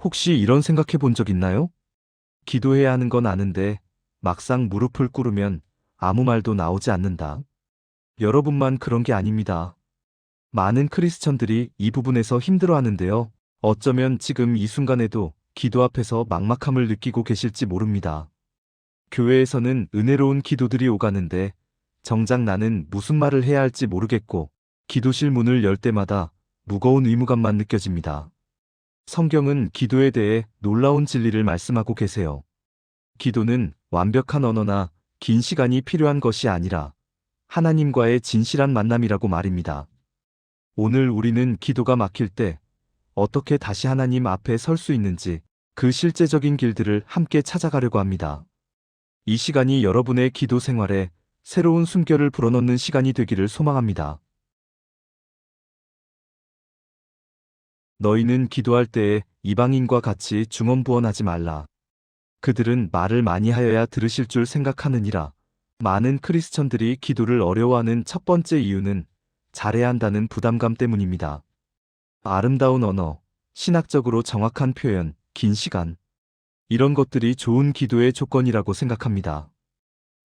혹시 이런 생각해 본 적 있나요? 기도해야 하는 건 아는데 막상 무릎을 꿇으면 아무 말도 나오지 않는다. 여러분만 그런 게 아닙니다. 많은 크리스천들이 이 부분에서 힘들어 하는데요. 어쩌면 지금 이 순간에도 기도 앞에서 막막함을 느끼고 계실지 모릅니다. 교회에서는 은혜로운 기도들이 오가는데 정작 나는 무슨 말을 해야 할지 모르겠고 기도실 문을 열 때마다 무거운 의무감만 느껴집니다. 성경은 기도에 대해 놀라운 진리를 말씀하고 계세요. 기도는 완벽한 언어나 긴 시간이 필요한 것이 아니라 하나님과의 진실한 만남이라고 말입니다. 오늘 우리는 기도가 막힐 때 어떻게 다시 하나님 앞에 설 수 있는지 그 실제적인 길들을 함께 찾아가려고 합니다. 이 시간이 여러분의 기도 생활에 새로운 숨결을 불어넣는 시간이 되기를 소망합니다. 너희는 기도할 때에 이방인과 같이 중언부언하지 말라. 그들은 말을 많이 하여야 들으실 줄 생각하느니라. 많은 크리스천들이 기도를 어려워하는 첫 번째 이유는 잘해야 한다는 부담감 때문입니다. 아름다운 언어, 신학적으로 정확한 표현, 긴 시간. 이런 것들이 좋은 기도의 조건이라고 생각합니다.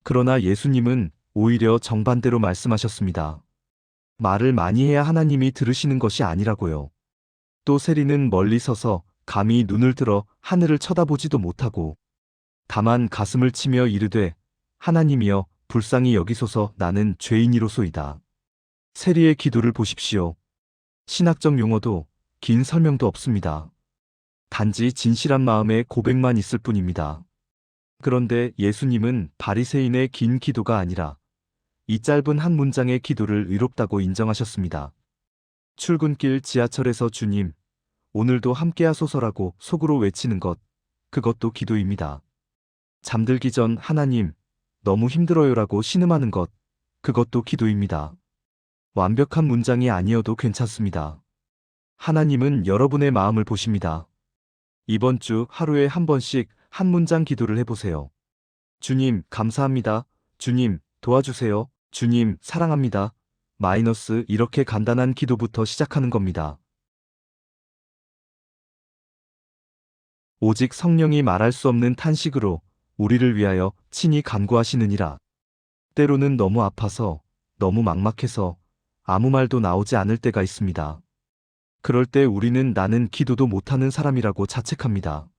그러나 예수님은 오히려 정반대로 말씀하셨습니다. 말을 많이 해야 하나님이 들으시는 것이 아니라고요. 또 세리는 멀리 서서 감히 눈을 들어 하늘을 쳐다보지도 못하고 다만 가슴을 치며 이르되 하나님이여 불쌍히 여기소서 나는 죄인이로소이다. 세리의 기도를 보십시오. 신학적 용어도 긴 설명도 없습니다. 단지 진실한 마음의 고백만 있을 뿐입니다. 그런데 예수님은 바리새인의 긴 기도가 아니라 이 짧은 한 문장의 기도를 의롭다고 인정하셨습니다. 출근길 지하철에서 주님, 오늘도 함께하소서라고 속으로 외치는 것, 그것도 기도입니다. 잠들기 전 하나님, 너무 힘들어요라고 신음하는 것, 그것도 기도입니다. 완벽한 문장이 아니어도 괜찮습니다. 하나님은 여러분의 마음을 보십니다. 이번 주 하루에 한 번씩 한 문장 기도를 해보세요. 주님, 감사합니다. 주님, 도와주세요. 주님, 사랑합니다. 마이너스 이렇게 간단한 기도부터 시작하는 겁니다. 오직 성령이 말할 수 없는 탄식으로 우리를 위하여 친히 간구하시느니라. 때로는 너무 아파서, 너무 막막해서 아무 말도 나오지 않을 때가 있습니다. 그럴 때 우리는 나는 기도도 못하는 사람이라고 자책합니다.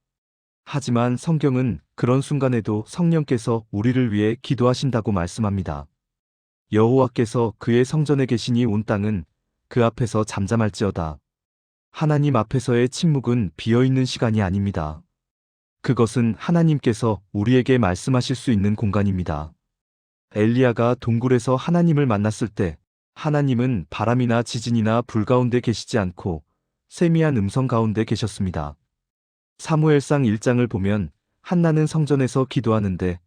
하지만 성경은 그런 순간에도 성령께서 우리를 위해 기도하신다고 말씀합니다. 여호와께서 그의 성전에 계시니 온 땅은 그 앞에서 잠잠할지어다. 하나님 앞에서의 침묵은 비어있는 시간이 아닙니다. 그것은 하나님께서 우리에게 말씀하실 수 있는 공간입니다. 엘리야가 동굴에서 하나님을 만났을 때 하나님은 바람이나 지진이나 불 가운데 계시지 않고 세미한 음성 가운데 계셨습니다. 사무엘상 1장을 보면 한나는 성전에서 기도하는데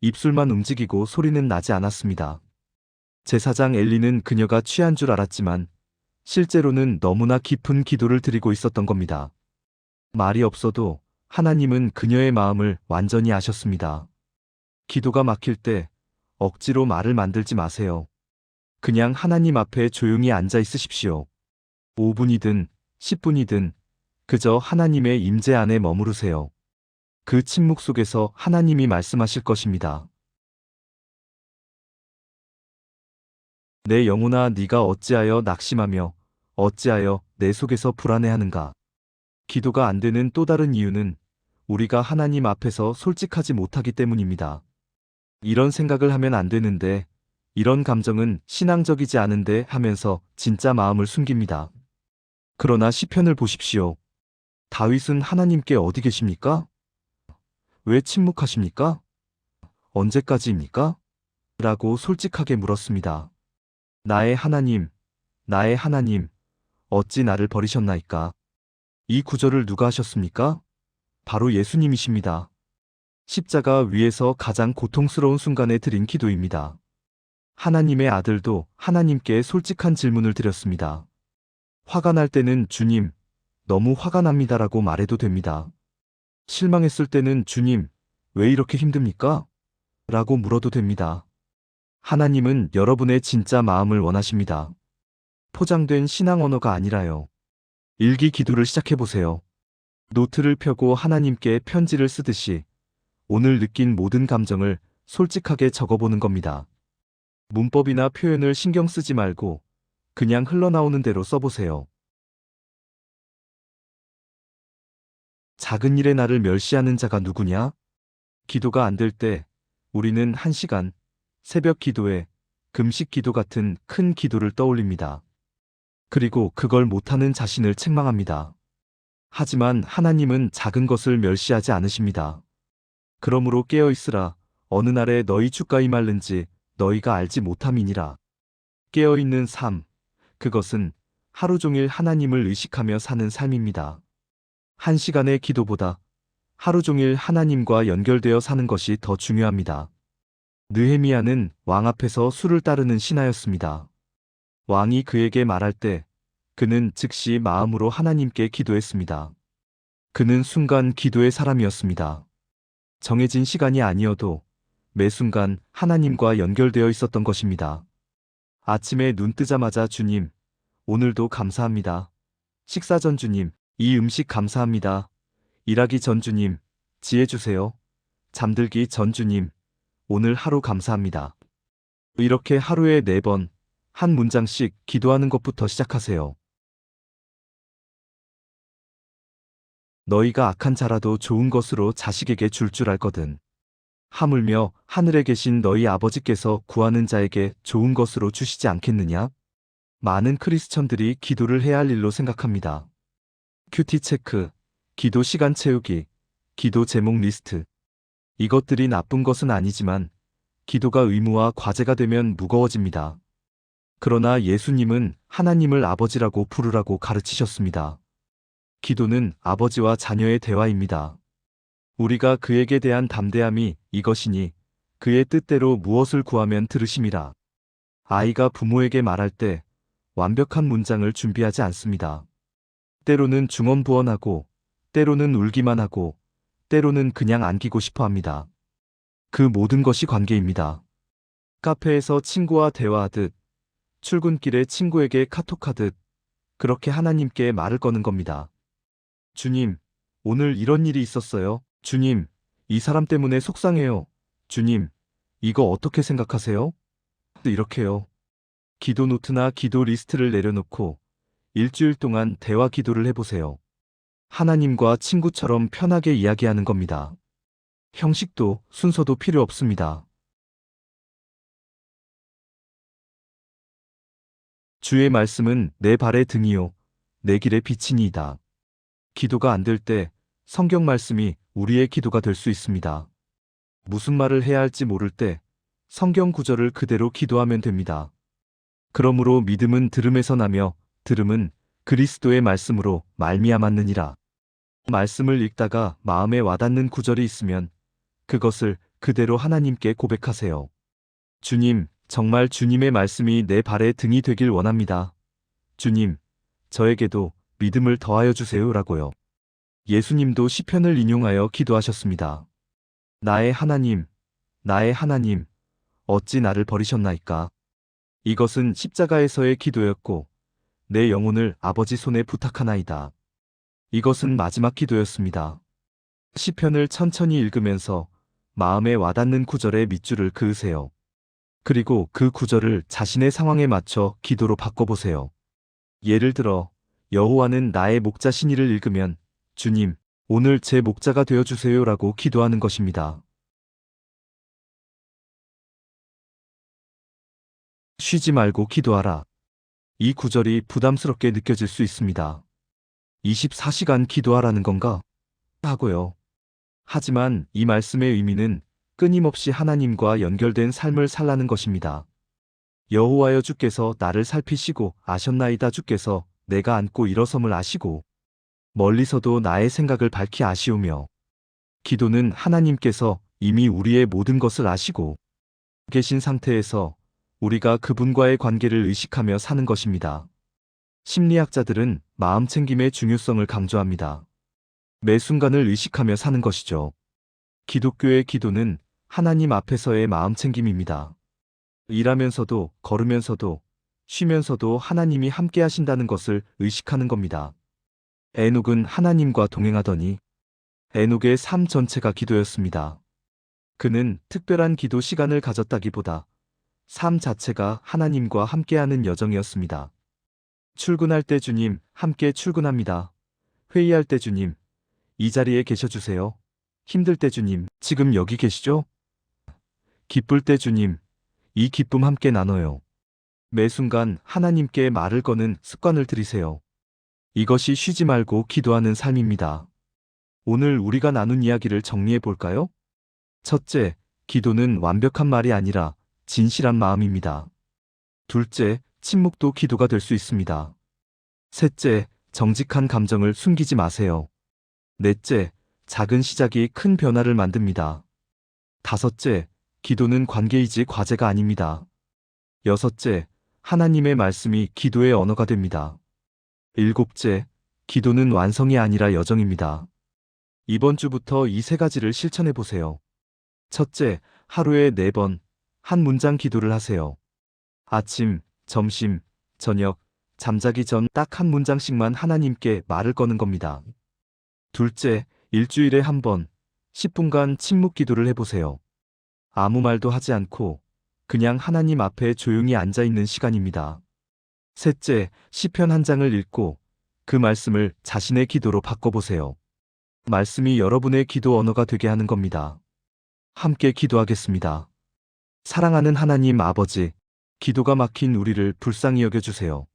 입술만 움직이고 소리는 나지 않았습니다. 제사장 엘리는 그녀가 취한 줄 알았지만 실제로는 너무나 깊은 기도를 드리고 있었던 겁니다. 말이 없어도 하나님은 그녀의 마음을 완전히 아셨습니다. 기도가 막힐 때 억지로 말을 만들지 마세요. 그냥 하나님 앞에 조용히 앉아 있으십시오. 5분이든 10분이든 그저 하나님의 임재 안에 머무르세요. 그 침묵 속에서 하나님이 말씀하실 것입니다. 내 영혼아 네가 어찌하여 낙심하며 어찌하여 내 속에서 불안해하는가. 기도가 안 되는 또 다른 이유는 우리가 하나님 앞에서 솔직하지 못하기 때문입니다. 이런 생각을 하면 안 되는데, 이런 감정은 신앙적이지 않은데 하면서 진짜 마음을 숨깁니다. 그러나 시편을 보십시오. 다윗은 하나님께 어디 계십니까? 왜 침묵하십니까? 언제까지입니까? 라고 솔직하게 물었습니다. 나의 하나님, 나의 하나님, 어찌 나를 버리셨나이까? 이 구절을 누가 하셨습니까? 바로 예수님이십니다. 십자가 위에서 가장 고통스러운 순간에 드린 기도입니다. 하나님의 아들도 하나님께 솔직한 질문을 드렸습니다. 화가 날 때는 주님, 너무 화가 납니다라고 말해도 됩니다. 실망했을 때는 주님, 왜 이렇게 힘듭니까? 라고 물어도 됩니다. 하나님은 여러분의 진짜 마음을 원하십니다. 포장된 신앙 언어가 아니라요. 일기 기도를 시작해보세요. 노트를 펴고 하나님께 편지를 쓰듯이 오늘 느낀 모든 감정을 솔직하게 적어보는 겁니다. 문법이나 표현을 신경 쓰지 말고 그냥 흘러나오는 대로 써보세요. 작은 일에 나를 멸시하는 자가 누구냐? 기도가 안 될 때 우리는 1시간, 새벽 기도회, 금식 기도 같은 큰 기도를 떠올립니다. 그리고 그걸 못하는 자신을 책망합니다. 하지만 하나님은 작은 것을 멸시하지 않으십니다. 그러므로 깨어 있으라. 어느 날에 너희 주가이 말른지 너희가 알지 못함이니라. 깨어 있는 삶, 그것은 하루 종일 하나님을 의식하며 사는 삶입니다. 1시간의 기도보다 하루 종일 하나님과 연결되어 사는 것이 더 중요합니다. 느헤미야는 왕 앞에서 수를 따르는 신하였습니다. 왕이 그에게 말할 때 그는 즉시 마음으로 하나님께 기도했습니다. 그는 순간 기도의 사람이었습니다. 정해진 시간이 아니어도 매 순간 하나님과 연결되어 있었던 것입니다. 아침에 눈 뜨자마자 주님, 오늘도 감사합니다. 식사 전 주님, 이 음식 감사합니다. 일하기 전 주님, 지혜 주세요. 잠들기 전 주님, 오늘 하루 감사합니다. 이렇게 하루에 4번, 한 문장씩 기도하는 것부터 시작하세요. 너희가 악한 자라도 좋은 것으로 자식에게 줄 줄 알거든. 하물며 하늘에 계신 너희 아버지께서 구하는 자에게 좋은 것으로 주시지 않겠느냐? 많은 크리스천들이 기도를 해야 할 일로 생각합니다. 큐티 체크, 기도 시간 채우기, 기도 제목 리스트. 이것들이 나쁜 것은 아니지만 기도가 의무와 과제가 되면 무거워집니다. 그러나 예수님은 하나님을 아버지라고 부르라고 가르치셨습니다. 기도는 아버지와 자녀의 대화입니다. 우리가 그에게 대한 담대함이 이것이니 그의 뜻대로 무엇을 구하면 들으심이라. 아이가 부모에게 말할 때 완벽한 문장을 준비하지 않습니다. 때로는 중언부언하고, 때로는 울기만 하고, 때로는 그냥 안기고 싶어 합니다. 그 모든 것이 관계입니다. 카페에서 친구와 대화하듯, 출근길에 친구에게 카톡하듯, 그렇게 하나님께 말을 거는 겁니다. 주님, 오늘 이런 일이 있었어요. 주님, 이 사람 때문에 속상해요. 주님, 이거 어떻게 생각하세요? 이렇게요. 기도 노트나 기도 리스트를 내려놓고 일주일 동안 대화 기도를 해보세요. 하나님과 친구처럼 편하게 이야기하는 겁니다. 형식도 순서도 필요 없습니다. 주의 말씀은 내 발의 등이요, 내 길의 빛이니이다. 기도가 안 될 때 성경 말씀이 우리의 기도가 될 수 있습니다. 무슨 말을 해야 할지 모를 때 성경 구절을 그대로 기도하면 됩니다. 그러므로 믿음은 들음에서 나며 들음은 그리스도의 말씀으로 말미암았느니라. 말씀을 읽다가 마음에 와닿는 구절이 있으면 그것을 그대로 하나님께 고백하세요. 주님, 정말 주님의 말씀이 내 발의 등이 되길 원합니다. 주님, 저에게도 믿음을 더하여 주세요라고요. 예수님도 시편을 인용하여 기도하셨습니다. 나의 하나님, 나의 하나님, 어찌 나를 버리셨나이까? 이것은 십자가에서의 기도였고 내 영혼을 아버지 손에 부탁하나이다. 이것은 마지막 기도였습니다. 시편을 천천히 읽으면서 마음에 와닿는 구절에 밑줄을 그으세요. 그리고 그 구절을 자신의 상황에 맞춰 기도로 바꿔보세요. 예를 들어 여호와는 나의 목자시니를 읽으면 주님, 오늘 제 목자가 되어주세요라고 기도하는 것입니다. 쉬지 말고 기도하라. 이 구절이 부담스럽게 느껴질 수 있습니다. 24시간 기도하라는 건가? 하고요. 하지만 이 말씀의 의미는 끊임없이 하나님과 연결된 삶을 살라는 것입니다. 여호와여 주께서 나를 살피시고 아셨나이다. 주께서 내가 앉고 일어섬을 아시고 멀리서도 나의 생각을 밝히 아시오며 기도는 하나님께서 이미 우리의 모든 것을 아시고 계신 상태에서 우리가 그분과의 관계를 의식하며 사는 것입니다. 심리학자들은 마음챙김의 중요성을 강조합니다. 매 순간을 의식하며 사는 것이죠. 기독교의 기도는 하나님 앞에서의 마음챙김입니다. 일하면서도 걸으면서도 쉬면서도 하나님이 함께 하신다는 것을 의식하는 겁니다. 에녹은 하나님과 동행하더니 에녹의 삶 전체가 기도였습니다. 그는 특별한 기도 시간을 가졌다기보다 삶 자체가 하나님과 함께하는 여정이었습니다. 출근할 때 주님, 함께 출근합니다. 회의할 때 주님, 이 자리에 계셔주세요. 힘들 때 주님, 지금 여기 계시죠? 기쁠 때 주님, 이 기쁨 함께 나눠요. 매 순간 하나님께 말을 거는 습관을 들이세요. 이것이 쉬지 말고 기도하는 삶입니다. 오늘 우리가 나눈 이야기를 정리해 볼까요? 첫째, 기도는 완벽한 말이 아니라 진실한 마음입니다. 둘째, 침묵도 기도가 될 수 있습니다. 셋째, 정직한 감정을 숨기지 마세요. 넷째, 작은 시작이 큰 변화를 만듭니다. 다섯째, 기도는 관계이지 과제가 아닙니다. 여섯째, 하나님의 말씀이 기도의 언어가 됩니다. 일곱째, 기도는 완성이 아니라 여정입니다. 이번 주부터 이 세 가지를 실천해 보세요. 첫째, 하루에 4번, 한 문장 기도를 하세요. 아침, 점심, 저녁, 잠자기 전 딱 한 문장씩만 하나님께 말을 거는 겁니다. 둘째, 일주일에 한 번, 10분간 침묵 기도를 해보세요. 아무 말도 하지 않고 그냥 하나님 앞에 조용히 앉아 있는 시간입니다. 셋째, 시편 한 장을 읽고 그 말씀을 자신의 기도로 바꿔보세요. 말씀이 여러분의 기도 언어가 되게 하는 겁니다. 함께 기도하겠습니다. 사랑하는 하나님 아버지, 기도가 막힌 우리를 불쌍히 여겨주세요.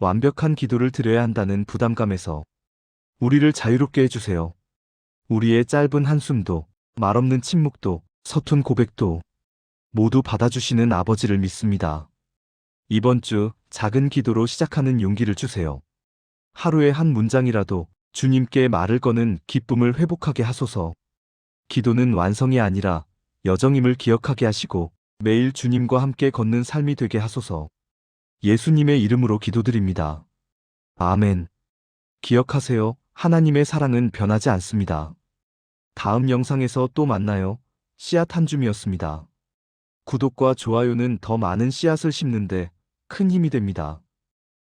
완벽한 기도를 드려야 한다는 부담감에서 우리를 자유롭게 해주세요. 우리의 짧은 한숨도, 말없는 침묵도, 서툰 고백도 모두 받아주시는 아버지를 믿습니다. 이번 주 작은 기도로 시작하는 용기를 주세요. 하루에 한 문장이라도 주님께 말을 거는 기쁨을 회복하게 하소서. 기도는 완성이 아니라 여정임을 기억하게 하시고 매일 주님과 함께 걷는 삶이 되게 하소서. 예수님의 이름으로 기도드립니다. 아멘. 기억하세요. 하나님의 사랑은 변하지 않습니다. 다음 영상에서 또 만나요. 씨앗 한 줌이었습니다. 구독과 좋아요는 더 많은 씨앗을 심는데 큰 힘이 됩니다.